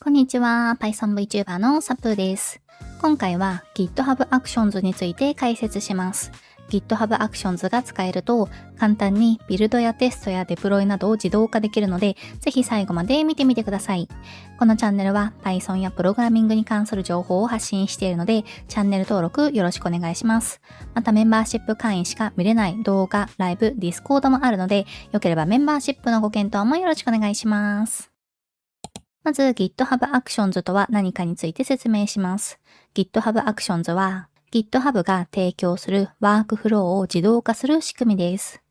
こんにちは、Python VTuber のサプーです。今回は GitHub Actions について解説します。GitHub Actions が使えると簡単にビルドやテストやデプロイなどを自動化できるので、ぜひ最後まで見てみてください。このチャンネルは Python やプログラミングに関する情報を発信しているので、チャンネル登録よろしくお願いします。またメンバーシップ会員しか見れない動画、ライブ、Discord もあるので、よければメンバーシップのご検討もよろしくお願いします。まず GitHub Actions とは何かについて説明します。GitHub Actions は GitHub が提供するワークフローを自動化する仕組みです。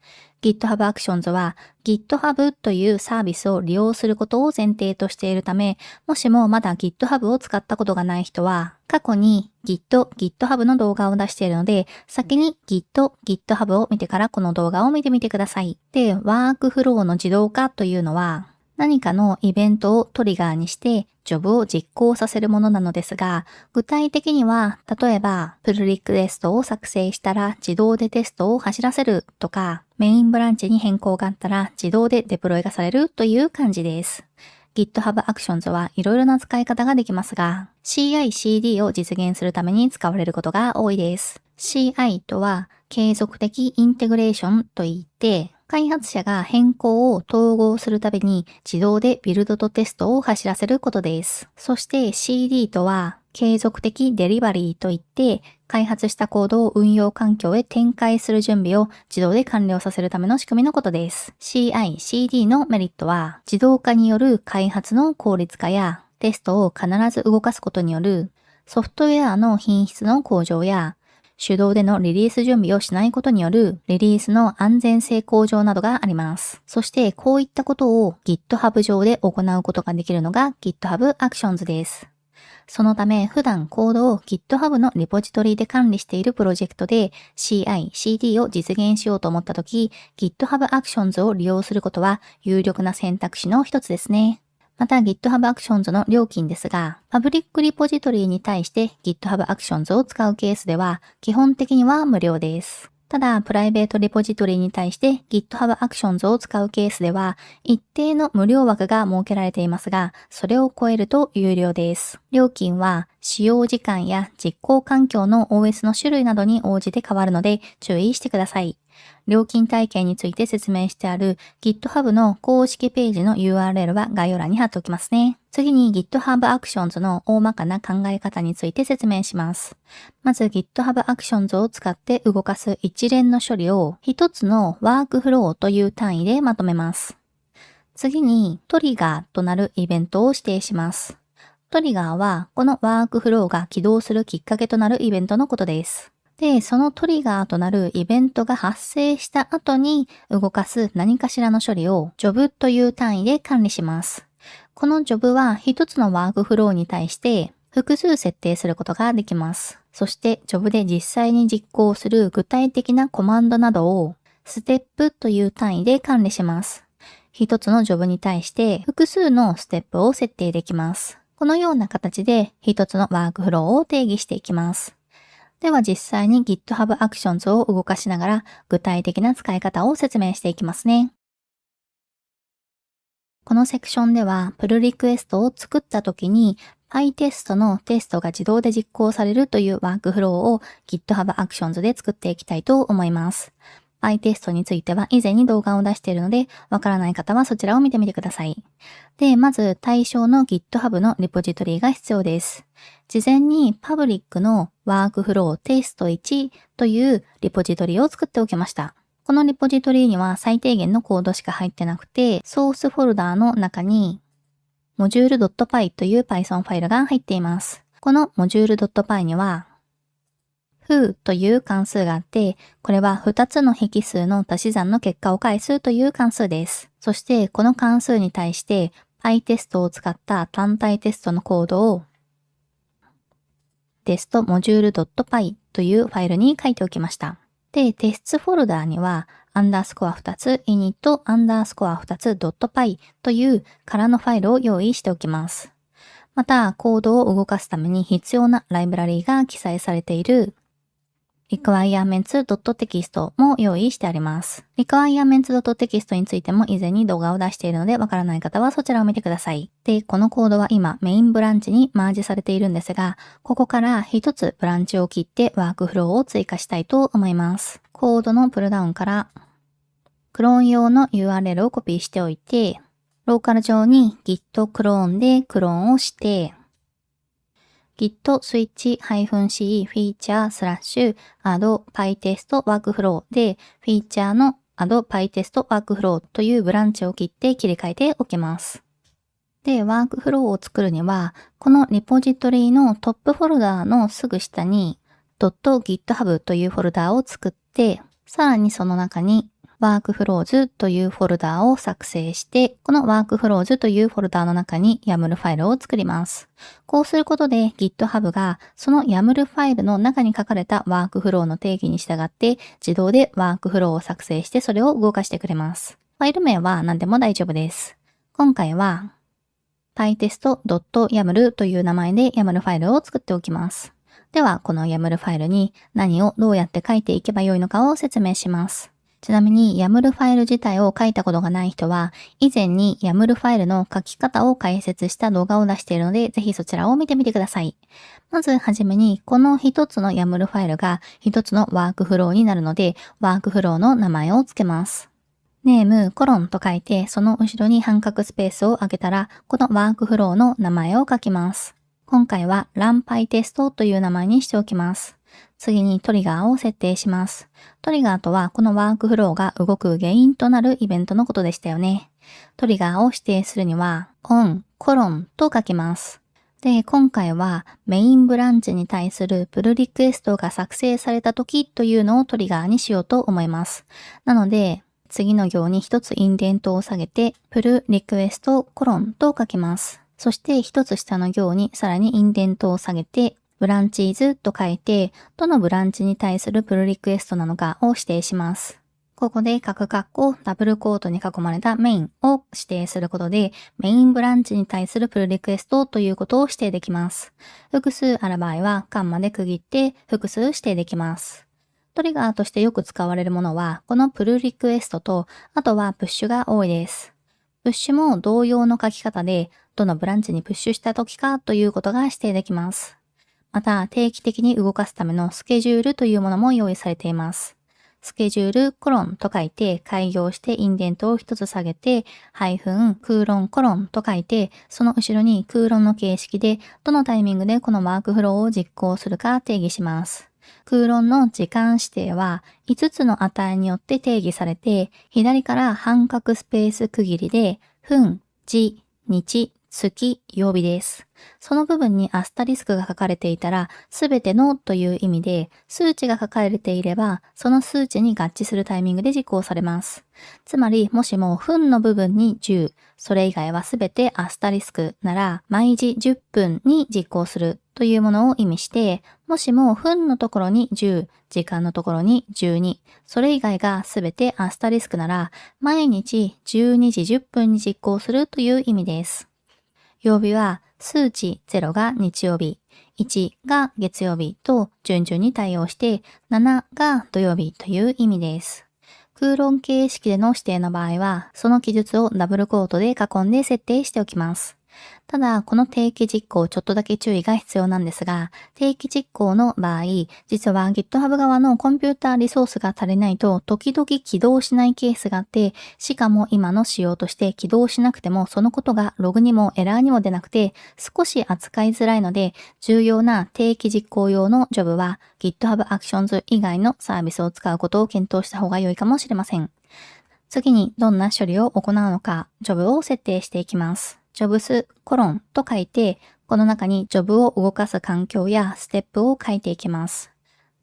GitHub Actions は GitHub というサービスを利用することを前提としているため、もしもまだ GitHub を使ったことがない人は、過去に GitHub の動画を出しているので、先に GitHub を見てからこの動画を見てみてください。で、ワークフローの自動化というのは、何かのイベントをトリガーにしてジョブを実行させるものなのですが、具体的には、例えば、プルリクエストを作成したら自動でテストを走らせるとか、メインブランチに変更があったら自動でデプロイがされるという感じです。GitHub Actions はいろいろな使い方ができますが、CI/CD を実現するために使われることが多いです。CI とは、継続的インテグレーションといって、開発者が変更を統合するたびに自動でビルドとテストを走らせることです。そして CD とは継続的デリバリーといって開発したコードを運用環境へ展開する準備を自動で完了させるための仕組みのことです。CI/CD のメリットは自動化による開発の効率化やテストを必ず動かすことによるソフトウェアの品質の向上や手動でのリリース準備をしないことによるリリースの安全性向上などがあります。そしてこういったことを GitHub 上で行うことができるのが GitHub Actions です。そのため普段コードを GitHub のリポジトリで管理しているプロジェクトで CI/CD を実現しようと思ったとき GitHub Actions を利用することは有力な選択肢の一つですね。また GitHub Actions の料金ですが、パブリックリポジトリに対して GitHub Actions を使うケースでは、基本的には無料です。ただ、プライベートリポジトリに対して GitHub Actions を使うケースでは、一定の無料枠が設けられていますが、それを超えると有料です。料金は、使用時間や実行環境の OS の種類などに応じて変わるので注意してください。料金体系について説明してある GitHub の公式ページの URL は概要欄に貼っておきますね。次に GitHub Actions の大まかな考え方について説明します。まず GitHub Actions を使って動かす一連の処理を一つのワークフローという単位でまとめます。次にトリガーとなるイベントを指定します。トリガーはこのワークフローが起動するきっかけとなるイベントのことです。で、そのトリガーとなるイベントが発生した後に動かす何かしらの処理を Job という単位で管理します。この Job は一つのワークフローに対して複数設定することができます。そして Job で実際に実行する具体的なコマンドなどをステップという単位で管理します。一つの Job に対して複数のステップを設定できます。このような形で一つのワークフローを定義していきます。では実際に GitHub Actions を動かしながら具体的な使い方を説明していきますね。このセクションではプルリクエストを作った時に PyTest のテストが自動で実行されるというワークフローを GitHub Actions で作っていきたいと思います。PyTest については以前に動画を出しているので、わからない方はそちらを見てみてください。で、まず対象の GitHub のリポジトリが必要です。事前にパブリックのワークフローテスト1というリポジトリを作っておきました。このリポジトリには最低限のコードしか入ってなくて、ソースフォルダーの中に module.py という Python ファイルが入っています。この module.py にはfoo という関数があって、これは2つの引数の足し算の結果を返すという関数です。そしてこの関数に対して PyTest を使った単体テストのコードを testmodule.py というファイルに書いておきました。で、テストフォルダーにはアンダースコア2つ init アンダースコア2つ .py という空のファイルを用意しておきます。また、コードを動かすために必要なライブラリが記載されている requirements.text も用意してあります。requirements.text についても以前に動画を出しているのでわからない方はそちらを見てください。で、このコードは今メインブランチにマージされているんですが、ここから一つブランチを切ってワークフローを追加したいと思います。コードのプルダウンからクローン用の URL をコピーしておいて、ローカル上に git クローンでクローンをして、git switch-c feature /add pytest workflow でフィーチャーの add pytest workflow というブランチを切って切り替えておきます。で、ワークフローを作るには、このリポジトリのトップフォルダーのすぐ下に .github というフォルダーを作って、さらにその中にワークフローズというフォルダーを作成して、このワークフローズというフォルダーの中に YAML ファイルを作ります。こうすることで GitHub がその YAML ファイルの中に書かれたワークフローの定義に従って自動でワークフローを作成してそれを動かしてくれます。ファイル名は何でも大丈夫です。今回は pytest.yaml という名前で YAML ファイルを作っておきます。では、この YAML ファイルに何をどうやって書いていけばよいのかを説明します。ちなみに YAML ファイル自体を書いたことがない人は、以前に YAML ファイルの書き方を解説した動画を出しているので、ぜひそちらを見てみてください。まずはじめに、この一つの YAML ファイルが一つのワークフローになるので、ワークフローの名前を付けます。ネーム、コロンと書いて、その後ろに半角スペースを空けたら、このワークフローの名前を書きます。今回は runPyTest という名前にしておきます。次にトリガーを設定します。トリガーとはこのワークフローが動く原因となるイベントのことでしたよね。トリガーを指定するには on コロンと書きます。で、今回はメインブランチに対するプルリクエストが作成された時というのをトリガーにしようと思います。なので、次の行に一つインデントを下げて、プルリクエストコロンと書きます。そして一つ下の行にさらにインデントを下げて、ブランチーズと書いて、どのブランチに対するプルリクエストなのかを指定します。ここで各括弧ダブルコートに囲まれたメインを指定することで、メインブランチに対するプルリクエストということを指定できます。複数ある場合はカンマで区切って複数指定できます。トリガーとしてよく使われるものは、このプルリクエストと、あとはプッシュが多いです。プッシュも同様の書き方で、どのブランチにプッシュした時かということが指定できます。また、定期的に動かすためのスケジュールというものも用意されています。スケジュールコロンと書いて、開業してインデントを一つ下げて、ハイフン空論コロンと書いて、その後ろに空論の形式で、どのタイミングでこのワークフローを実行するか定義します。空論の時間指定は5つの値によって定義されて、左から半角スペース区切りで、分、時、日、月、曜日です。その部分にアスタリスクが書かれていたら、すべてのという意味で、数値が書かれていれば、その数値に合致するタイミングで実行されます。つまり、もしも分の部分に10、それ以外はすべてアスタリスクなら、毎時10分に実行するというものを意味して、もしも分のところに10、時間のところに12、それ以外がすべてアスタリスクなら、毎日12時10分に実行するという意味です。曜日は数値0が日曜日、1が月曜日と順々に対応して7が土曜日という意味です。空論形式での指定の場合は、その記述をダブルコートで囲んで設定しておきます。ただ、この定期実行ちょっとだけ注意が必要なんですが、定期実行の場合、実は GitHub 側のコンピューターリソースが足りないと時々起動しないケースがあって、しかも今の仕様として起動しなくてもそのことがログにもエラーにも出なくて少し扱いづらいので、重要な定期実行用のジョブは GitHub Actions 以外のサービスを使うことを検討した方が良いかもしれません。次にどんな処理を行うのか、ジョブを設定していきます。ジョブスコロンと書いて、この中にジョブを動かす環境やステップを書いていきます。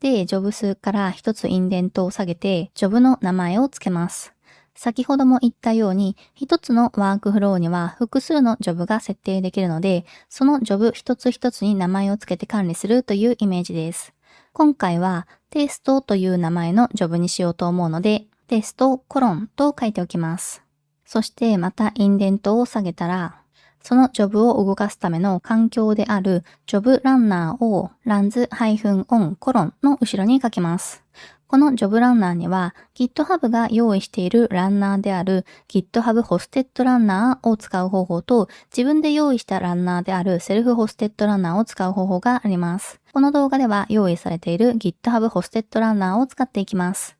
で、ジョブスから一つインデントを下げて、ジョブの名前を付けます。先ほども言ったように、一つのワークフローには複数のジョブが設定できるので、そのジョブ一つ一つに名前を付けて管理するというイメージです。今回はテストという名前のジョブにしようと思うので、テストコロンと書いておきます。そしてまたインデントを下げたら、そのジョブを動かすための環境であるジョブランナーをランズ -on コロンの後ろに書きます。このジョブランナーには GitHub が用意しているランナーである GitHub ホステッドランナーを使う方法と自分で用意したランナーであるセルフホステッドランナーを使う方法があります。この動画では用意されている GitHub ホステッドランナーを使っていきます。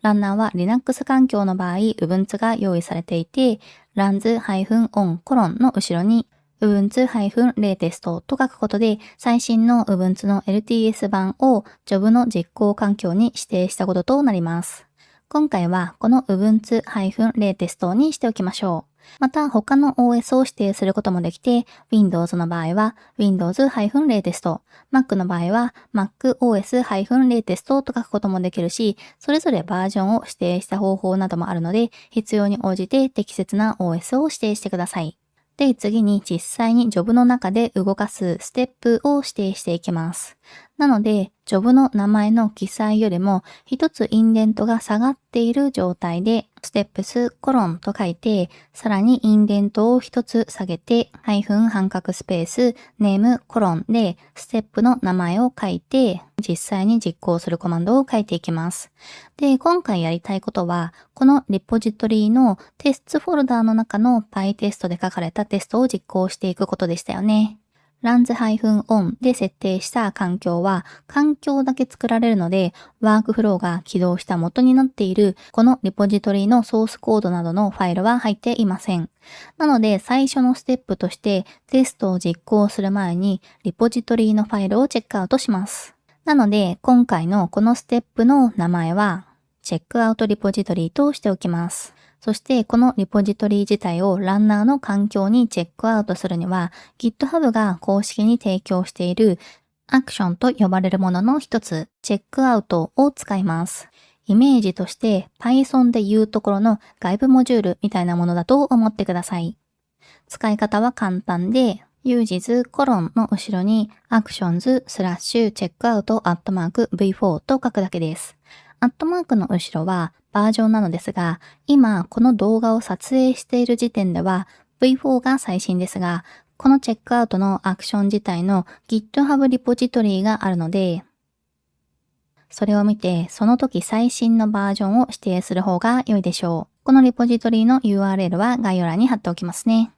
ランナーは Linux 環境の場合 Ubuntu が用意されていてランズ -on コロンの後ろにUbuntu-latest と書くことで最新の Ubuntu の LTS 版をジョブの実行環境に指定したこととなります。今回はこの Ubuntu-latest にしておきましょう。また他の OS を指定することもできて Windows の場合は Windows-latest、Mac の場合は MacOS-latest と書くこともできるし、それぞれバージョンを指定した方法などもあるので必要に応じて適切な OS を指定してください。で、次に実際にジョブの中で動かすステップを指定していきます。なので、ジョブの名前の記載よりも一つインデントが下がっている状態で、ステップスコロンと書いて、さらにインデントを一つ下げて、半角スペース、ネームコロンで、ステップの名前を書いて、実際に実行するコマンドを書いていきます。で、今回やりたいことは、このリポジトリのテストフォルダーの中の PyTest で書かれたテストを実行していくことでしたよね。runs-on で設定した環境は環境だけ作られるのでワークフローが起動した元になっているこのリポジトリのソースコードなどのファイルは入っていません。なので最初のステップとしてテストを実行する前にリポジトリのファイルをチェックアウトします。なので今回のこのステップの名前はチェックアウトリポジトリとしておきます。そしてこのリポジトリ自体をランナーの環境にチェックアウトするには GitHub が公式に提供しているアクションと呼ばれるものの一つ、チェックアウトを使います。イメージとして Python で言うところの外部モジュールみたいなものだと思ってください。使い方は簡単で、uses コロンの後ろに actions/checkout@v4 と書くだけです。アットマークの後ろはバージョンなのですが、今この動画を撮影している時点では V4 が最新ですが、このチェックアウトのアクション自体の GitHub リポジトリがあるので、それを見てその時最新のバージョンを指定する方が良いでしょう。このリポジトリの URL は概要欄に貼っておきますね。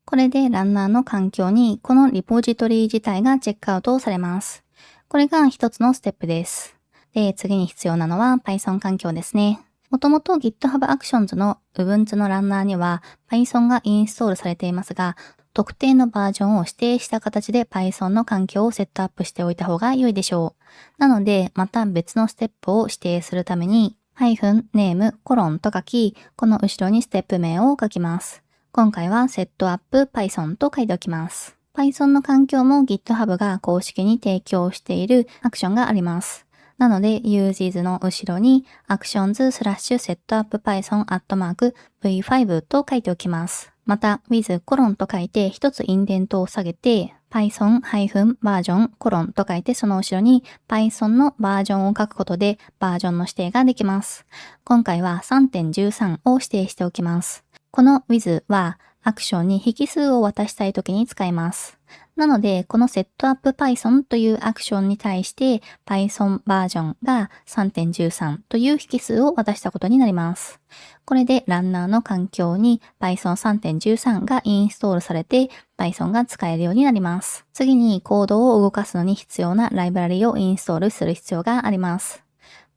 これでランナーの環境にこのリポジトリ自体がチェックアウトされます。これが一つのステップです。で、次に必要なのは Python 環境ですね。もともと GitHub Actions の Ubuntu のランナーには Python がインストールされていますが、特定のバージョンを指定した形で Python の環境をセットアップしておいた方が良いでしょう。なので、また別のステップを指定するために、-name コロンと書き、この後ろにステップ名を書きます。今回は setup-python と書いておきます。Python の環境も GitHub が公式に提供しているアクションがあります。なので uses の後ろに actions/setup-python@v5 と書いておきます。また with コロンと書いて一つインデントを下げて python-version コロンと書いてその後ろに Python のバージョンを書くことでバージョンの指定ができます。今回は 3.13 を指定しておきます。この with はアクションに引数を渡したいときに使います。なので、この setup-python というアクションに対して Python バージョンが 3.13 という引数を渡したことになります。これでランナーの環境に Python 3.13 がインストールされて Python が使えるようになります。次にコードを動かすのに必要なライブラリをインストールする必要があります。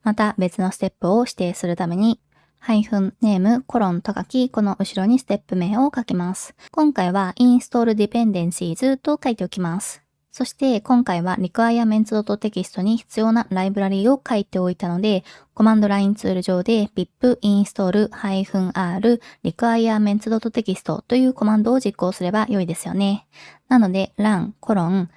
また別のステップを指定するために-name コロンと書き、この後ろにステップ名を書きます。今回は install dependencies と書いておきます。そして今回は requirements.txt に必要なライブラリを書いておいたので、コマンドラインツール上で pip install-r requirements.txt というコマンドを実行すれば良いですよね。なので run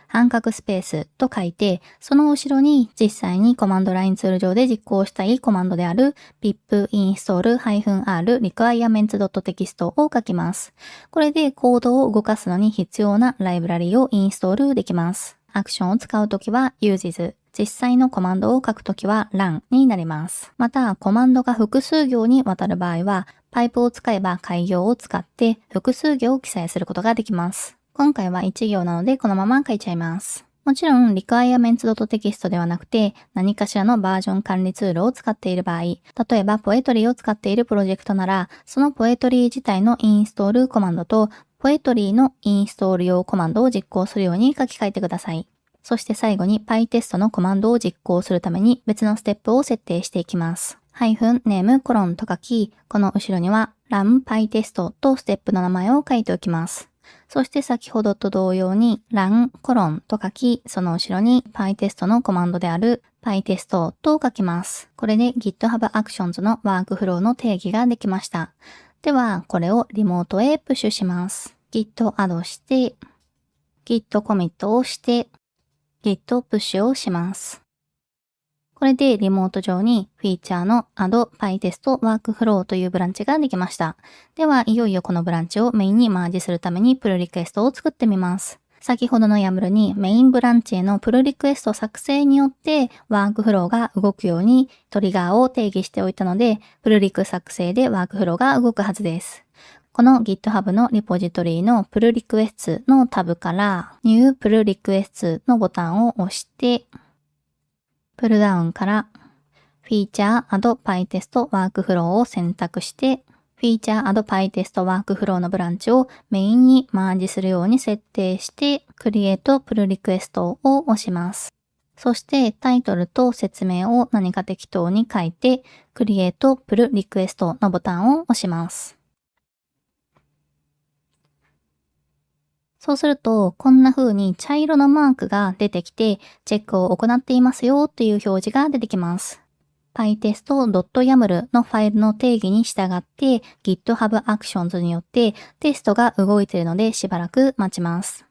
半角スペースと書いて、その後ろに実際にコマンドラインツール上で実行したいコマンドである pip install-r requirements.txt を書きます。これでコードを動かすのに必要なライブラリをインストールできます。アクションを使うときは uses、実際のコマンドを書くときは run になります。また、コマンドが複数行にわたる場合はパイプを使えば開業を使って複数行を記載することができます。今回は1行なのでこのまま書いちゃいます。もちろん requirements.text ではなくて何かしらのバージョン管理ツールを使っている場合、例えばポエトリーを使っているプロジェクトなら、そのポエトリー自体のインストールコマンドとポエトリーのインストール用コマンドを実行するように書き換えてください。そして最後に PyTest のコマンドを実行するために別のステップを設定していきます。-name コロンと書き、この後ろには run PyTest とステップの名前を書いておきます。そして先ほどと同様に run コロンと書き、その後ろに PyTest のコマンドである PyTest と書きます。これで GitHub Actions のワークフローの定義ができました。では、これをリモートへプッシュします。Git add して、Git commit をして、Git プッシュをします。これでリモート上にフィーチャーの add PyTest workflow というブランチができました。では、いよいよこのブランチをメインにマージするためにプルリクエストを作ってみます。先ほどのYAMLにメインブランチへのプルリクエスト作成によってワークフローが動くようにトリガーを定義しておいたので、プルリク作成でワークフローが動くはずです。この GitHub のリポジトリのプルリクエストのタブから New プルリクエストのボタンを押して、プルダウンからフィーチャー Add PyTest Workflow を選択して、フィーチャー Add PyTest Workflow のブランチをメインにマージするように設定して、Create Pull Request を押します。そしてタイトルと説明を何か適当に書いて、Create Pull Request のボタンを押します。そうすると、こんな風に茶色のマークが出てきて、チェックを行っていますよっていう表示が出てきます。pytest.yaml のファイルの定義に従って GitHub Actions によってテストが動いているのでしばらく待ちます。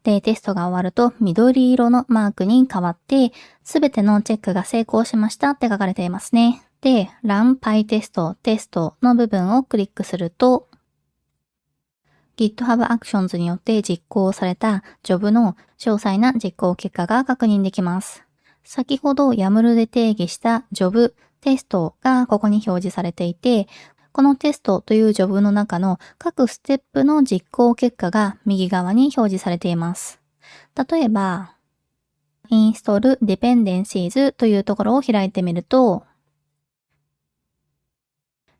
で、テストが終わると緑色のマークに変わって、すべてのチェックが成功しましたって書かれていますね。で、Run PyTest テストの部分をクリックすると、GitHub Actions によって実行された Job の詳細な実行結果が確認できます。先ほど YAML で定義した Job テストがここに表示されていて、このテストという Job の中の各ステップの実行結果が右側に表示されています。例えば、Install Dependencies というところを開いてみると、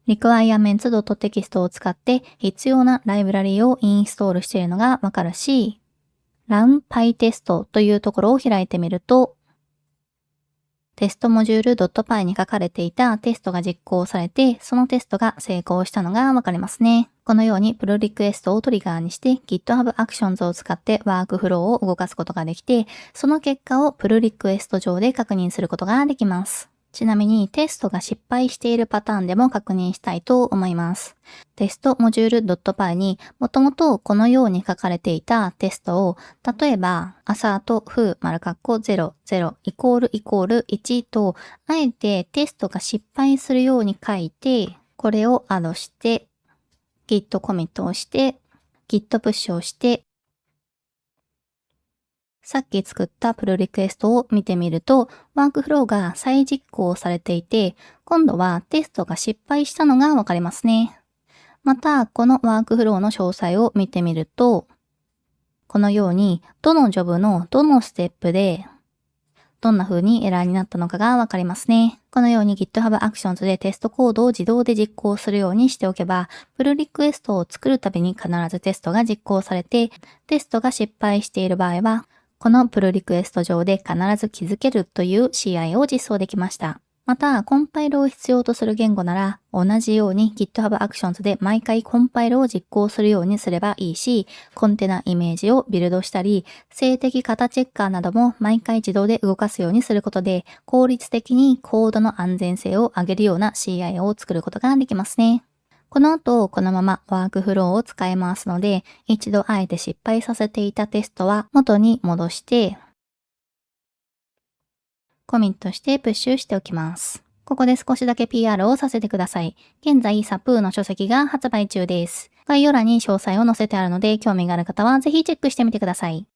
requirements.text を使って必要なライブラリをインストールしているのがわかるし、run PyTest というところを開いてみると、テストモジュール .py に書かれていたテストが実行されて、そのテストが成功したのがわかりますね。このようにプルリクエストをトリガーにして GitHub Actions を使ってワークフローを動かすことができて、その結果をプルリクエスト上で確認することができます。ちなみにテストが失敗しているパターンでも確認したいと思います。テストモジュール .py にもともとこのように書かれていたテストを、例えば assert foo 0,0==1と、あえてテストが失敗するように書いて、これをアドして、Git コミットをして、Git プッシュをして、さっき作ったプルリクエストを見てみると、ワークフローが再実行されていて、今度はテストが失敗したのがわかりますね。また、このワークフローの詳細を見てみると、このように、どのジョブのどのステップで、どんな風にエラーになったのかがわかりますね。このように GitHub Actions でテストコードを自動で実行するようにしておけば、プルリクエストを作るたびに必ずテストが実行されて、テストが失敗している場合は、このプルリクエスト上で必ず気づけるという CI を実装できました。また、コンパイルを必要とする言語なら、同じように GitHub Actions で毎回コンパイルを実行するようにすればいいし、コンテナイメージをビルドしたり、静的型チェッカーなども毎回自動で動かすようにすることで、効率的にコードの安全性を上げるような CI を作ることができますね。この後、このままワークフローを使いますので、一度あえて失敗させていたテストは元に戻して、コミットしてプッシュしておきます。ここで少しだけ PR をさせてください。現在、サプーの書籍が発売中です。概要欄に詳細を載せてあるので、興味がある方はぜひチェックしてみてください。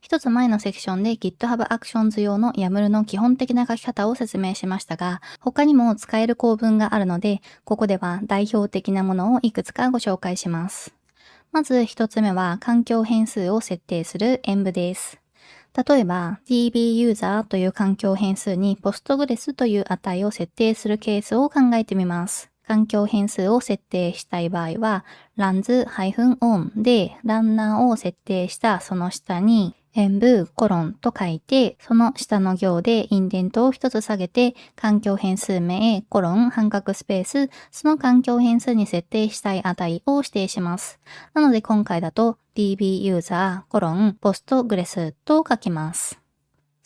一つ前のセクションで GitHub Actions 用の YAML の基本的な書き方を説明しましたが、他にも使える構文があるので、ここでは代表的なものをいくつかご紹介します。まず一つ目は環境変数を設定するenvです。例えば dbuser という環境変数に Postgres という値を設定するケースを考えてみます。環境変数を設定したい場合は runs-on でランナーを設定したその下にenv コロンと書いて、その下の行でインデントを一つ下げて、環境変数名コロン半角スペース、その環境変数に設定したい値を指定します。なので今回だと dbuser コロン postgres と書きます。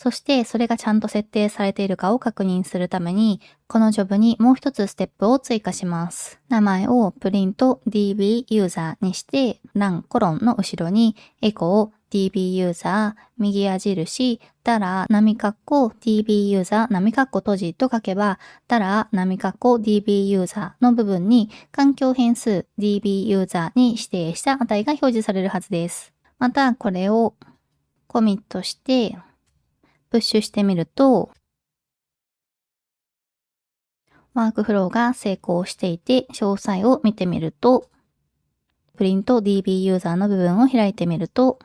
そしてそれがちゃんと設定されているかを確認するために、このジョブにもう一つステップを追加します。名前をプリント dbuser にして、ランコロンの後ろにエコーdbuser 右矢印ダラー波括弧 dbuser 波括弧閉じと書けば、ダラー波括弧 dbuser の部分に環境変数 dbuser に指定した値が表示されるはずです。またこれをコミットしてプッシュしてみると、ワークフローが成功していて、詳細を見てみると、プリント dbuser の部分を開いてみると、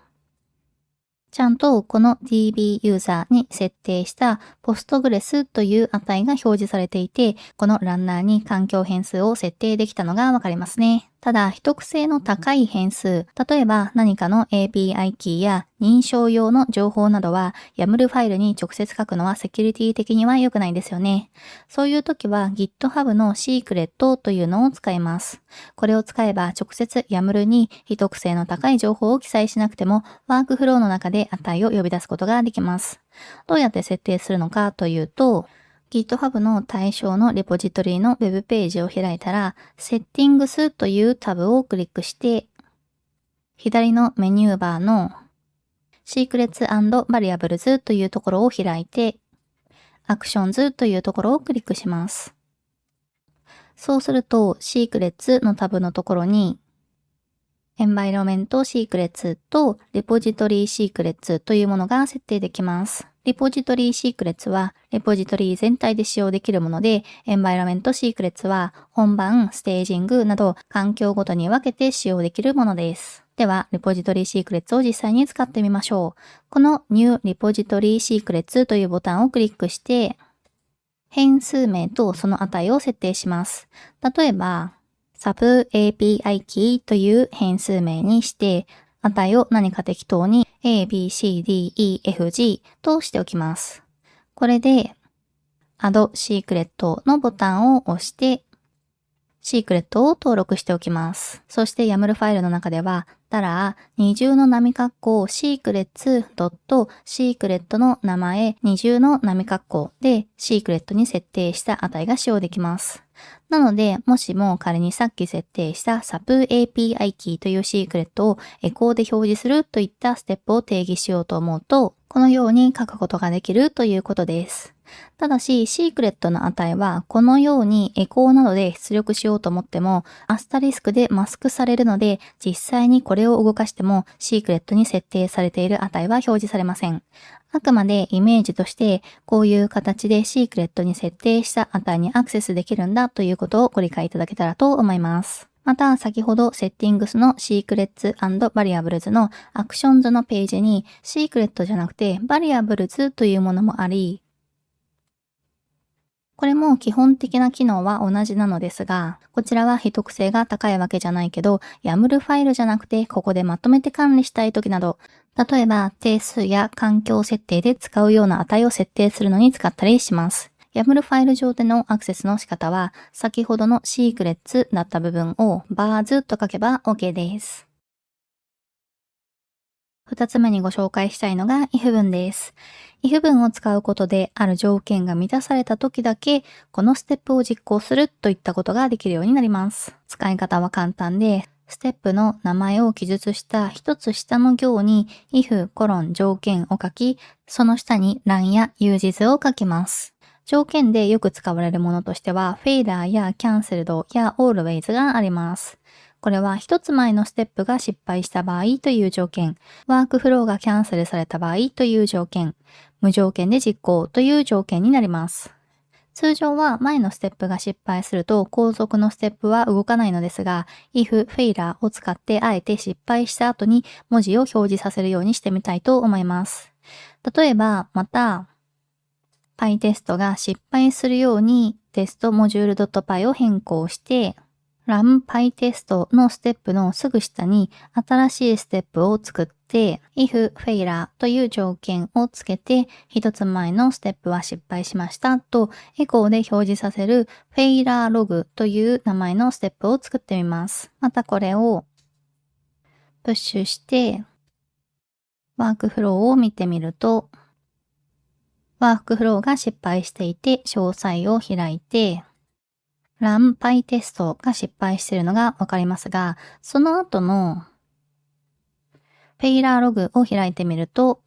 ちゃんとこの dbuser に設定した Postgres という値が表示されていて、このランナーに環境変数を設定できたのがわかりますね。ただ、秘匿性の高い変数、例えば何かの API キーや認証用の情報などは YAML ファイルに直接書くのはセキュリティ的には良くないですよね。そういう時は GitHub の Secret というのを使います。これを使えば直接 YAML に秘匿性の高い情報を記載しなくてもワークフローの中で値を呼び出すことができます。どうやって設定するのかというと、GitHub の対象のレポジトリの Web ページを開いたら、Settings というタブをクリックして、左のメニューバーの Secrets and Variables というところを開いて、Actions というところをクリックします。そうすると、Secrets のタブのところに、Environment Secrets と Repository Secrets というものが設定できます。レポジトリシークレッツはレポジトリ全体で使用できるもので、エンバイロメントシークレッツは本番、ステージングなど環境ごとに分けて使用できるものです。では、レポジトリシークレッツを実際に使ってみましょう。この New Repository Secrets というボタンをクリックして、変数名とその値を設定します。例えば、SubAPI key という変数名にして、値を何か適当に A, B, C, D, E, F, G としておきます。これで Add Secret のボタンを押してシークレットを登録しておきます。そして YAML ファイルの中では、たら二重の波括弧 secrets.secret の名前二重の波括弧でシークレットに設定した値が使用できます。なので、もしも仮にさっき設定した SubAPI key というシークレットをエコーで表示するといったステップを定義しようと思うと、このように書くことができるということです。ただし、シークレットの値はこのようにエコーなどで出力しようと思っても、アスタリスクでマスクされるので、実際にこれを動かしてもシークレットに設定されている値は表示されません。あくまでイメージとして、こういう形でシークレットに設定した値にアクセスできるんだということをご理解いただけたらと思います。また、先ほど Settings の Secrets and Variables の Actions のページに、シークレットじゃなくて Variables というものもあり、これも基本的な機能は同じなのですが、こちらは秘匿性が高いわけじゃないけど、YAML ファイルじゃなくてここでまとめて管理したい時など、例えば定数や環境設定で使うような値を設定するのに使ったりします。YAML ファイル上でのアクセスの仕方は、先ほどの Secrets だった部分を bars と書けば OK です。二つ目にご紹介したいのが if 文です。if 文を使うことである条件が満たされた時だけこのステップを実行するといったことができるようになります。使い方は簡単で、ステップの名前を記述した一つ下の行に if コロン条件を書き、その下に欄や uses を書きます。条件でよく使われるものとしては failure や cancelled や always があります。これは一つ前のステップが失敗した場合という条件、ワークフローがキャンセルされた場合という条件、無条件で実行という条件になります。通常は前のステップが失敗すると後続のステップは動かないのですが、if failure を使ってあえて失敗した後に文字を表示させるようにしてみたいと思います。例えば、また、PyTest が失敗するようにテストモジュール .py を変更して、run PyTest のステップのすぐ下に新しいステップを作って、if failure という条件をつけて、一つ前のステップは失敗しましたとエコーで表示させる failure log という名前のステップを作ってみます。またこれをプッシュして、ワークフローを見てみると、ワークフローが失敗していて、詳細を開いて、run PyTest が失敗しているのがわかりますが、その後のフェイラーログを開いてみると、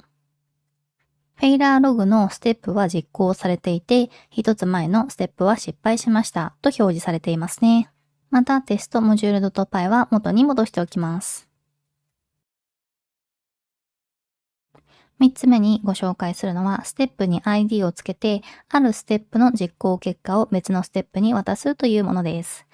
フェイラーログのステップは実行されていて、一つ前のステップは失敗しましたと表示されていますね。またテストモジュール .py は元に戻しておきます。3つ目にご紹介するのは、ステップに ID をつけて、あるステップの実行結果を別のステップに渡すというものです。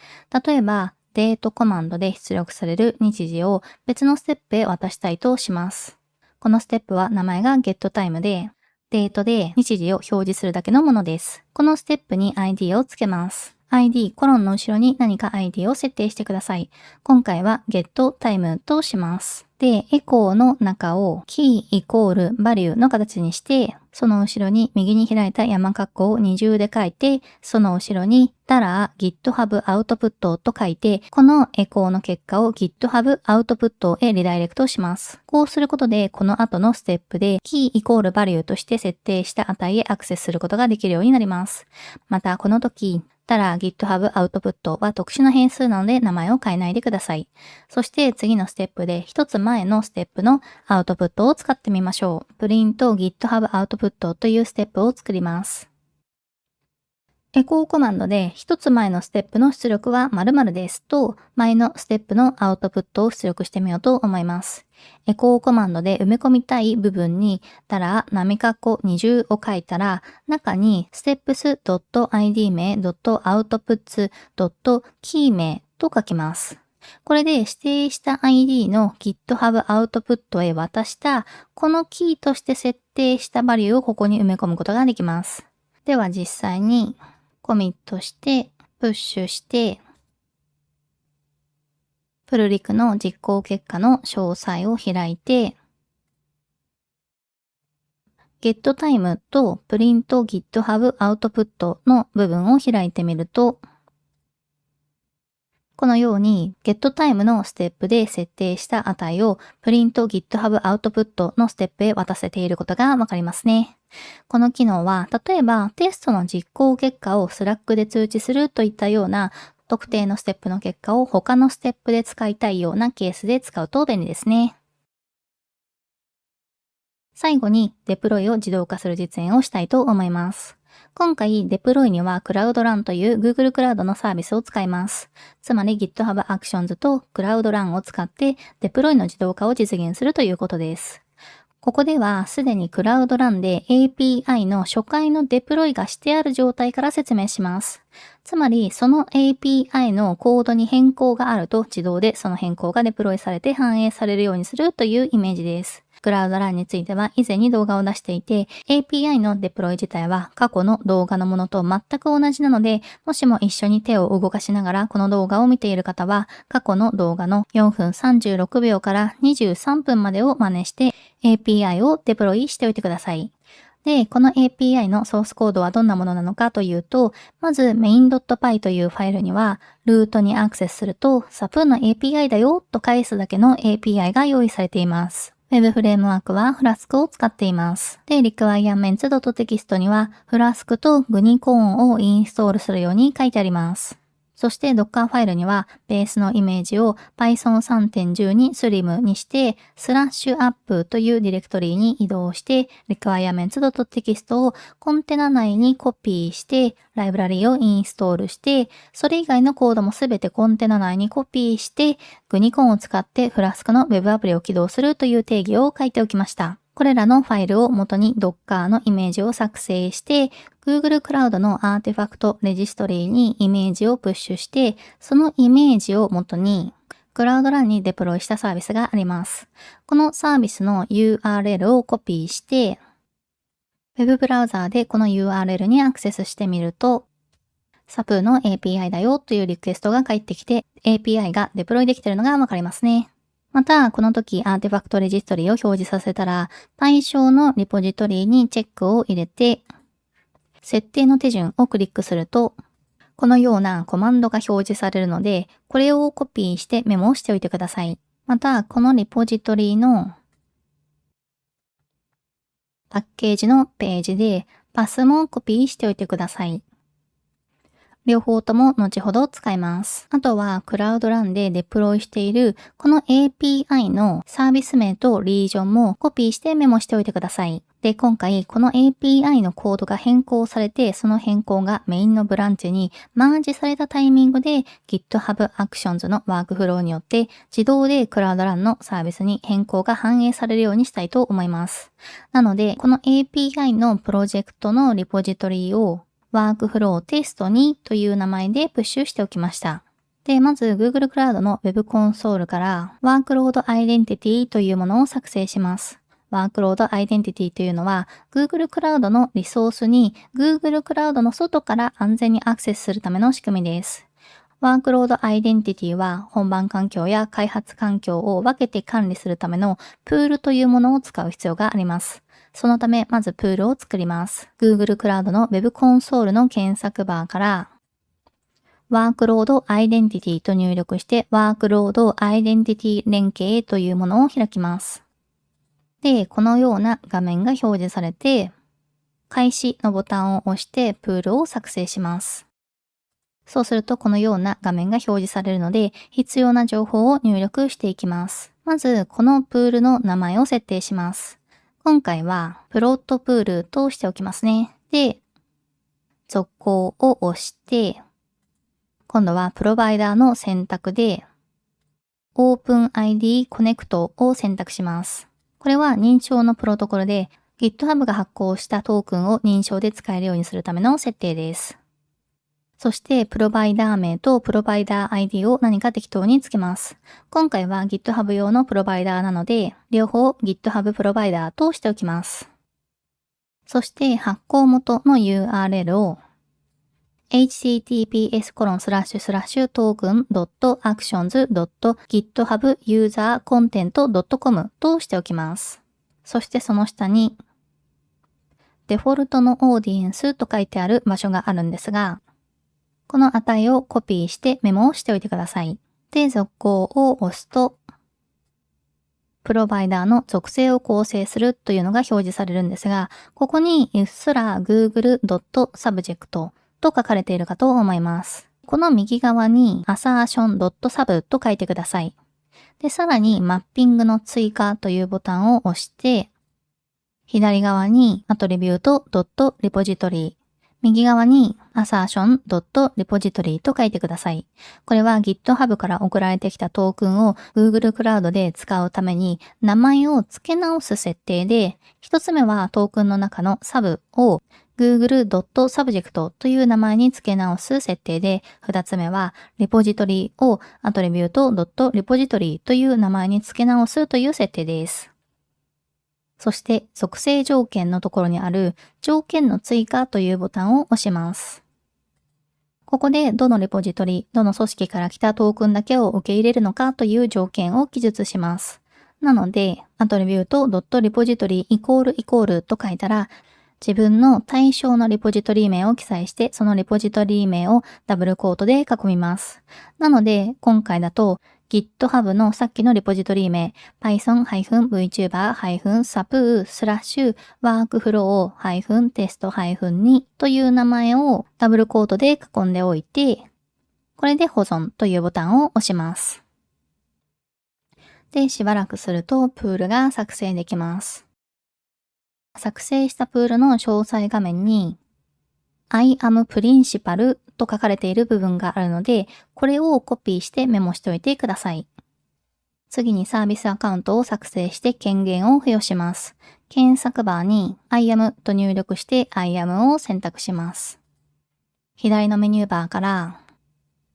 例えば、デートコマンドで出力される日時を別のステップへ渡したいとします。このステップは名前が getTime で、デートで日時を表示するだけのものです。このステップに ID をつけます。ID コロンの後ろに何か ID を設定してください。今回は getTime とします。で、エコーの中を key イコール value の形にして、その後ろに右に開いた山括弧を二重で書いて、その後ろに$GitHub Output と書いて、このエコーの結果を GitHub Output へリダイレクトします。こうすることで、この後のステップで key イコール value として設定した値へアクセスすることができるようになります。また、この時、GitHub Output は特殊な変数なので名前を変えないでください。そして次のステップで一つ前のステップのアウトプットを使ってみましょう。プリント GitHub Output というステップを作ります。エコーコマンドで一つ前のステップの出力は〇〇ですと前のステップのアウトプットを出力してみようと思います。エコーコマンドで埋め込みたい部分に波括弧20を書いたら中に steps.id 名 .outputs.key 名と書きます。これで指定した ID の GitHub Output へ渡したこのキーとして設定したバリューをここに埋め込むことができます。では実際にコミットして、プッシュして、プルリクの実行結果の詳細を開いて、getTime と print GitHub Output の部分を開いてみると、このように getTime のステップで設定した値を print GitHub Output のステップへ渡せていることがわかりますね。この機能は、例えばテストの実行結果を Slack で通知するといったような特定のステップの結果を他のステップで使いたいようなケースで使うと便利ですね。最後にデプロイを自動化する実演をしたいと思います。今回デプロイには Cloud Run という Google Cloud のサービスを使います。つまり GitHub Actions と Cloud Run を使ってデプロイの自動化を実現するということです。ここではすでに Cloud Run で API の初回のデプロイがしてある状態から説明します。つまりその API のコードに変更があると自動でその変更がデプロイされて反映されるようにするというイメージです。クラウドランについては以前に動画を出していて API のデプロイ自体は過去の動画のものと全く同じなのでもしも一緒に手を動かしながらこの動画を見ている方は過去の動画の4分36秒から23分までを真似して API をデプロイしておいてください。で、この API のソースコードはどんなものなのかというと、まず main.py というファイルには、ルートにアクセスすると、サプーンの API だよと返すだけの API が用意されています。Web フレームワークはフラスクを使っています。で、requirements.txt には、フラスクとグニコーンをインストールするように書いてあります。そして Docker ファイルにはベースのイメージを Python 3.10 にスリムにしてスラッシュアップというディレクトリに移動して requirements.txt をコンテナ内にコピーしてライブラリをインストールしてそれ以外のコードもすべてコンテナ内にコピーしてグニコンを使ってフラスクの Web アプリを起動するという定義を書いておきました。これらのファイルを元に Docker のイメージを作成して、Google クラウドのアーティファクトレジストリにイメージをプッシュして、そのイメージを元にクラウドランにデプロイしたサービスがあります。このサービスの URL をコピーして、Web ブラウザーでこの URL にアクセスしてみると、SAP の API だよというリクエストが返ってきて、API がデプロイできているのがわかりますね。また、この時アーティファクトレジストリを表示させたら、対象のリポジトリにチェックを入れて、設定の手順をクリックすると、このようなコマンドが表示されるので、これをコピーしてメモをしておいてください。また、このリポジトリのパッケージのページでパスもコピーしておいてください。両方とも後ほど使います。あとはクラウドランでデプロイしているこの API のサービス名とリージョンもコピーしてメモしておいてください。で、今回この API のコードが変更されてその変更がメインのブランチにマージされたタイミングで GitHub Actions のワークフローによって自動でクラウドランのサービスに変更が反映されるようにしたいと思います。なので、この API のプロジェクトのリポジトリをワークフローテストにという名前でプッシュしておきました。で、まず Google クラウドの Web コンソールからワークロードアイデンティティというものを作成します。ワークロードアイデンティティというのは Google クラウドのリソースに Google クラウドの外から安全にアクセスするための仕組みです。ワークロードアイデンティティは本番環境や開発環境を分けて管理するためのプールというものを使う必要があります。そのため、まずプールを作ります。Google クラウドの Web コンソールの検索バーから、ワークロードアイデンティティと入力して、ワークロードアイデンティティ連携というものを開きます。で、このような画面が表示されて、開始のボタンを押してプールを作成します。そうするとこのような画面が表示されるので、必要な情報を入力していきます。まず、このプールの名前を設定します。今回はプロットプールとしておきますね。で、続行を押して、今度はプロバイダーの選択で OpenID Connect を選択します。これは認証のプロトコルで GitHub が発行したトークンを認証で使えるようにするための設定です。そして、プロバイダー名とプロバイダー ID を何か適当につけます。今回は GitHub 用のプロバイダーなので、両方 GitHub プロバイダーとしておきます。そして、発行元の URL を https://token.actions.githabusercontent.com としておきます。そしてその下に、デフォルトのオーディエンスと書いてある場所があるんですが、この値をコピーしてメモをしておいてください。で、続行を押すと、プロバイダーの属性を構成するというのが表示されるんですが、ここにうっすら google.subject と書かれているかと思います。この右側に assertion.sub と書いてください。で、さらにマッピングの追加というボタンを押して、左側に attribute.repository右側に assertion.repository と書いてください。これは GitHub から送られてきたトークンを Google クラウドで使うために名前を付け直す設定で、一つ目はトークンの中のサブを google.subject という名前に付け直す設定で、二つ目はレポジトリを attribute.repository という名前に付け直すという設定です。そして属性条件のところにある条件の追加というボタンを押します。ここでどのレポジトリ、どの組織から来たトークンだけを受け入れるのかという条件を記述します。なので、attribute.repository と書いたら、自分の対象のレポジトリ名を記載して、そのレポジトリ名をダブルコートで囲みます。なので、今回だと、GitHub のさっきのレポジトリ名 python-vtuber-sap/workflow-test-2 という名前をダブルコートで囲んでおいて、これで保存というボタンを押します。で、しばらくするとプールが作成できます。作成したプールの詳細画面に I am principal と書かれている部分があるので、これをコピーしてメモしておいてください。次にサービスアカウントを作成して権限を付与します。検索バーに I am と入力して I am を選択します。左のメニューバーから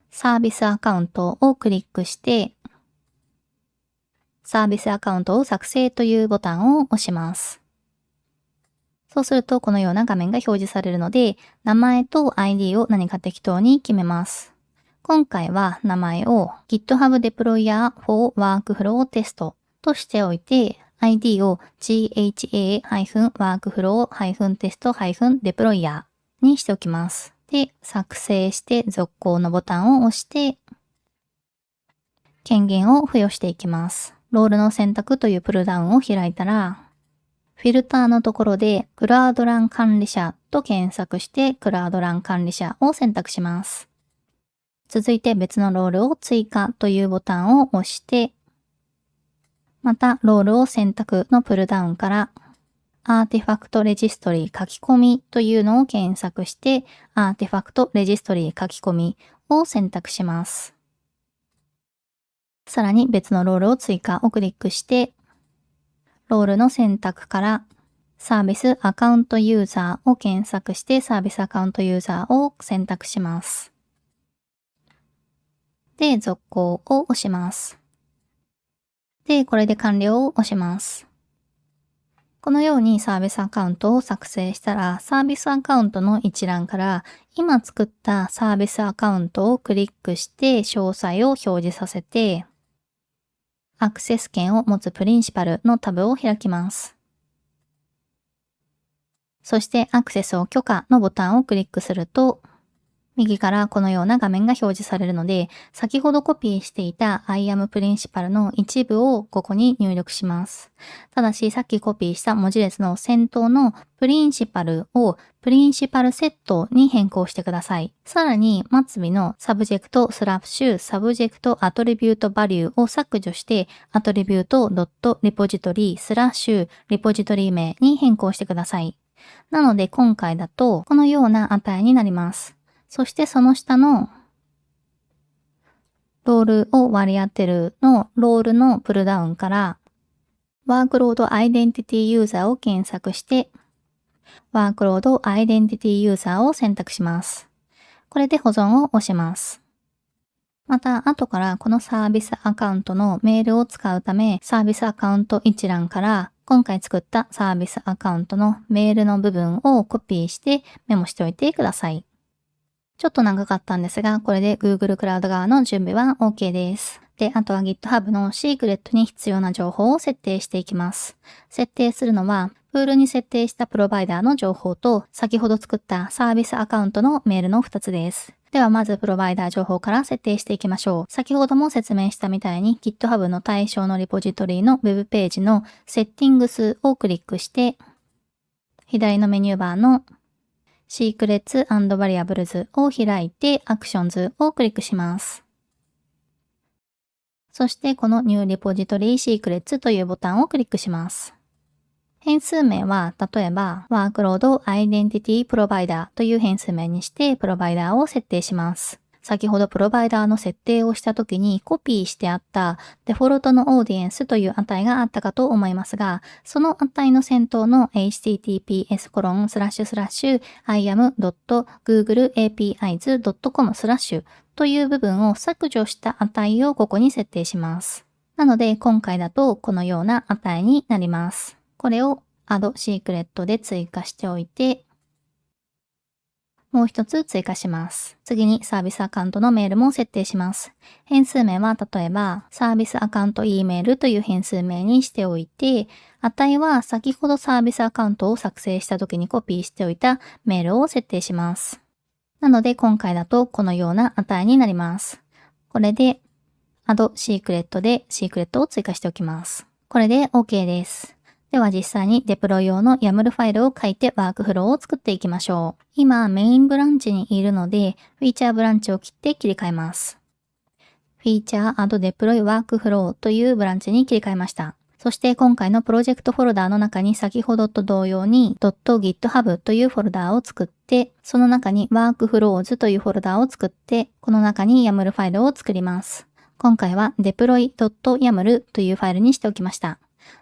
サービスアカウントをクリックしてサービスアカウントを作成というボタンを押します。そうするとこのような画面が表示されるので、名前と ID を何か適当に決めます。今回は名前を GitHub Deployer for Workflow Test としておいて、ID を GHA-Workflow-Test-Deployer にしておきます。で、作成して続行のボタンを押して、権限を付与していきます。ロールの選択というプルダウンを開いたら、フィルターのところでクラウドラン管理者と検索してクラウドラン管理者を選択します。続いて別のロールを追加というボタンを押して、またロールを選択のプルダウンからアーティファクトレジストリー書き込みというのを検索してアーティファクトレジストリー書き込みを選択します。さらに別のロールを追加をクリックして、ロールの選択からサービスアカウントユーザーを検索してサービスアカウントユーザーを選択します。で、続行を押します。で、これで完了を押します。このようにサービスアカウントを作成したら、サービスアカウントの一覧から今作ったサービスアカウントをクリックして詳細を表示させて、アクセス権を持つプリンシパルのタブを開きます。そしてアクセスを許可のボタンをクリックすると、右からこのような画面が表示されるので、先ほどコピーしていた I am Principal の一部をここに入力します。ただし、さっきコピーした文字列の先頭の Principal を Principal Set に変更してください。さらに、末尾の Subject Subject Attribute Value を削除して、Attribute.repository レポジトリ名に変更してください。なので、今回だと、このような値になります。そしてその下のロールを割り当てるのロールのプルダウンからワークロードアイデンティティユーザーを検索してワークロードアイデンティティユーザーを選択します。これで保存を押します。また後からこのサービスアカウントのメールを使うためサービスアカウント一覧から今回作ったサービスアカウントのメールの部分をコピーしてメモしておいてください。ちょっと長かったんですが、これで Google クラウド側の準備は OK です。で、あとは GitHub のシークレットに必要な情報を設定していきます。設定するのは、プールに設定したプロバイダーの情報と、先ほど作ったサービスアカウントのメールの2つです。ではまずプロバイダー情報から設定していきましょう。先ほども説明したみたいに GitHub の対象のリポジトリの Web ページのセッティングスをクリックして、左のメニューバーのシークレッツ&バリアブルズを開いてアクションズをクリックします。そしてこのニューリポジトリシークレッツというボタンをクリックします。変数名は例えばワークロードアイデンティティプロバイダーという変数名にしてプロバイダーを設定します。先ほどプロバイダーの設定をした時にコピーしてあったデフォルトのオーディエンスという値があったかと思いますが、その値の先頭の https://iam.googleapis.com/ という部分を削除した値をここに設定します。なので今回だとこのような値になります。これを Add Secret で追加しておいて、もう一つ追加します。次にサービスアカウントのメールも設定します。変数名は例えばサービスアカウント E メールという変数名にしておいて、値は先ほどサービスアカウントを作成した時にコピーしておいたメールを設定します。なので今回だとこのような値になります。これで Add Secret でシークレットを追加しておきます。これで OK です。では実際にデプロイ用の YAML ファイルを書いてワークフローを作っていきましょう。今メインブランチにいるので、フィーチャーブランチを切って切り替えます。フィーチャー Add Deploy Workflow というブランチに切り替えました。そして今回のプロジェクトフォルダーの中に先ほどと同様に .github というフォルダーを作って、その中に Workflows というフォルダーを作って、この中に YAML ファイルを作ります。今回は deploy.yaml というファイルにしておきました。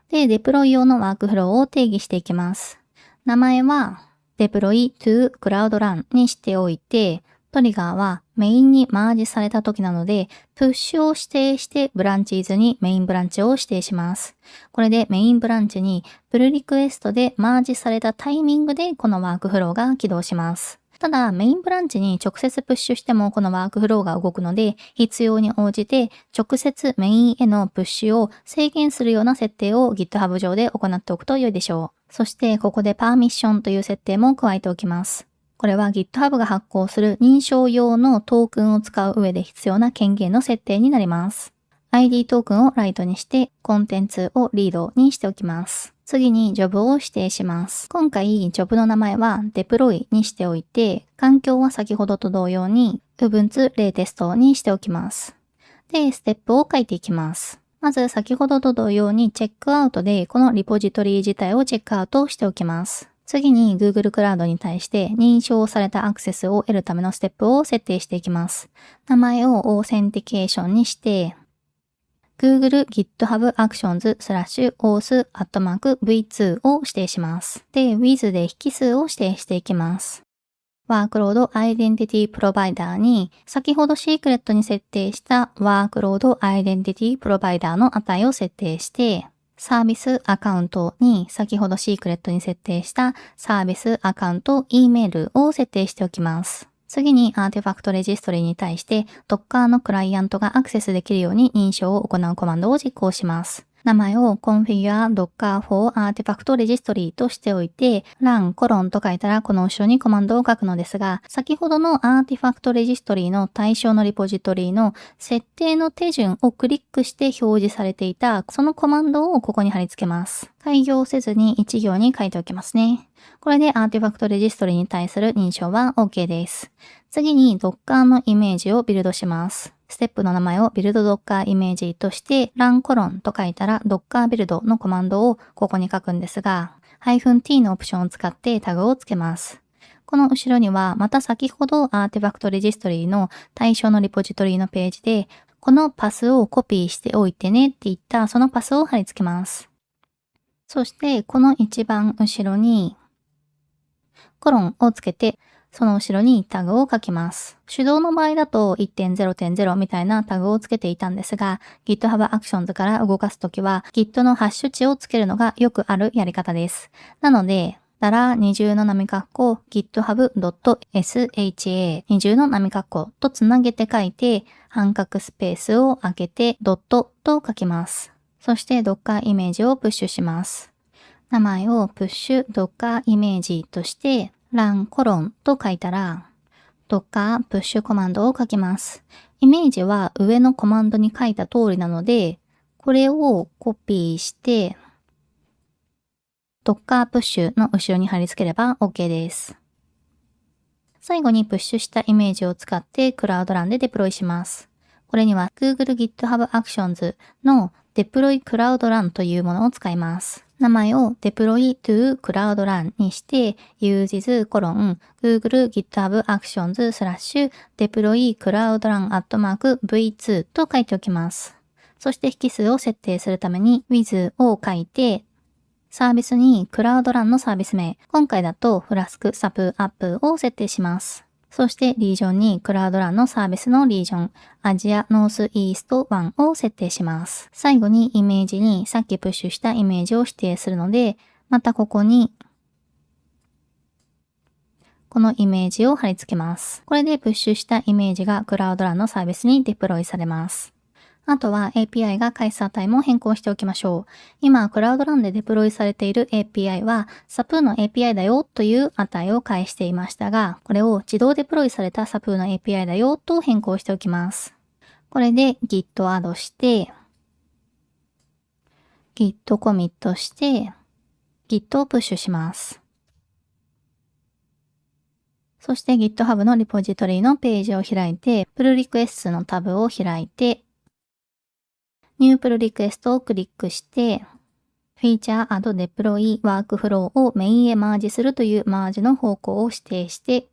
で、deploy 用のワークフローを定義していきます。名前は deploy to cloud run にしておいて、トリガーはメインにマージされた時なので、プッシュを指定してブランチーズにメインブランチを指定します。これでメインブランチにプルリクエストでマージされたタイミングでこのワークフローが起動します。ただ、メインブランチに直接プッシュしてもこのワークフローが動くので、必要に応じて直接メインへのプッシュを制限するような設定を GitHub 上で行っておくと良いでしょう。そしてここでパーミッションという設定も加えておきます。これは GitHub が発行する認証用のトークンを使う上で必要な権限の設定になります。ID トークンをライトにして、コンテンツをリードにしておきます。次にジョブを指定します。今回ジョブの名前は Deploy にしておいて、環境は先ほどと同様に Ubuntu Latest にしておきます。で、ステップを書いていきます。まず先ほどと同様にチェックアウトでこのリポジトリ自体をチェックアウトしておきます。次に Google クラウドに対して認証されたアクセスを得るためのステップを設定していきます。名前を Authentication にして、Google GitHub Actions/auth@v2 を指定します。で、with で引数を指定していきます。ワークロードアイデンティティプロバイダーに先ほどシークレットに設定したワークロードアイデンティティプロバイダーの値を設定して、サービスアカウントに先ほどシークレットに設定したサービスアカウント E メールを設定しておきます。次にアーティファクトレジストリに対して Docker のクライアントがアクセスできるように認証を行うコマンドを実行します。名前を configure docker for artifact registry としておいて、run コロンと書いたらこの後ろにコマンドを書くのですが、先ほどのアーティファクトレジストリの対象のリポジトリの設定の手順をクリックして表示されていたそのコマンドをここに貼り付けます。開業せずに1行に書いておきますね。これでアーティファクトレジストリに対する認証は OK です。次に Docker のイメージをビルドします。ステップの名前を build-docker イメージとして run コロンと書いたら docker build のコマンドをここに書くんですが、-t のオプションを使ってタグをつけます。この後ろにはまた先ほどアーティファクトレジストリの対象のリポジトリのページでこのパスをコピーしておいてねっていったそのパスを貼り付けます。そしてこの一番後ろにコロンをつけてその後ろにタグを書きます。手動の場合だと 1.0.0 みたいなタグをつけていたんですが、GitHub Actions から動かすときは Git のハッシュ値をつけるのがよくあるやり方です。なので、二重の波括弧 github.sha 二重の波括弧とつなげて書いて、半角スペースを開けてドットと書きます。そして Docker イメージをプッシュします。名前をプッシュ Docker イメージとしてrun コロンと書いたら、Docker プッシュコマンドを書きます。イメージは上のコマンドに書いた通りなので、これをコピーして、Docker プッシュの後ろに貼り付ければ OK です。最後にプッシュしたイメージを使ってクラウドランでデプロイします。これには Google GitHub Actions の Deploy Cloud Run というものを使います。名前を Deploy to Cloud Run にして uses Google GitHub Actions /Deploy Cloud Run @v2 と書いておきます。そして引数を設定するために with を書いてサービスにクラウドランのサービス名、今回だとフラスクサプアップを設定します。そしてリージョンにクラウドランのサービスのリージョン、アジアノースイースト1を設定します。最後にイメージにさっきプッシュしたイメージを指定するので、またここにこのイメージを貼り付けます。これでプッシュしたイメージがクラウドランのサービスにデプロイされます。あとは API が返す値も変更しておきましょう。今、クラウドランでデプロイされている API は SAP の API だよという値を返していましたが、これを自動デプロイされた SAP の API だよと変更しておきます。これで Git アドして、Git コミットして、Git をプッシュします。そして GitHub のリポジトリのページを開いて、プルリクエストのタブを開いて、New プルリクエストをクリックして、Feature Add Deploy Workflow をメインへマージするというマージの方向を指定して、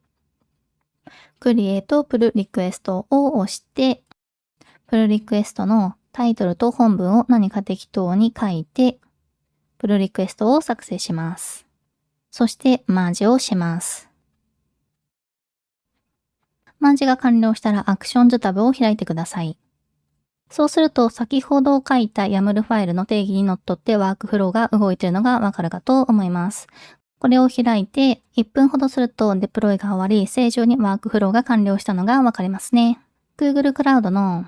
Create プルリクエストを押して、プルリクエストのタイトルと本文を何か適当に書いて、プルリクエストを作成します。そしてマージをします。マージが完了したらアクションズタブを開いてください。そうすると先ほど書いた YAML ファイルの定義にのっとってワークフローが動いているのがわかるかと思います。これを開いて1分ほどするとデプロイが終わり正常にワークフローが完了したのがわかりますね。Google クラウドの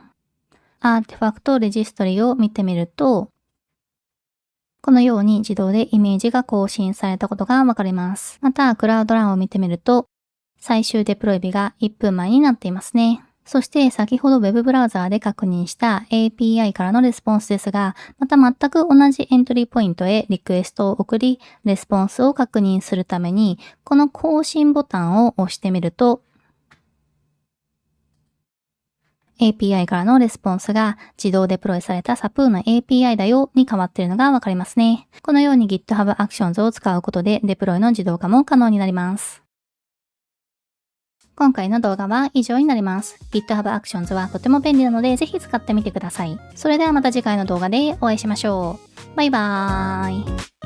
アーティファクトレジストリを見てみると、このように自動でイメージが更新されたことがわかります。また、クラウドランを見てみると、最終デプロイ日が1分前になっていますね。そして先ほど Web ブラウザーで確認した API からのレスポンスですが、また全く同じエントリーポイントへリクエストを送り、レスポンスを確認するために、この更新ボタンを押してみると、API からのレスポンスが自動デプロイされた SAP の API だよに変わっているのがわかりますね。このように GitHub Actions を使うことでデプロイの自動化も可能になります。今回の動画は以上になります。GitHub Actions はとても便利なのでぜひ使ってみてください。それではまた次回の動画でお会いしましょう。バイバーイ。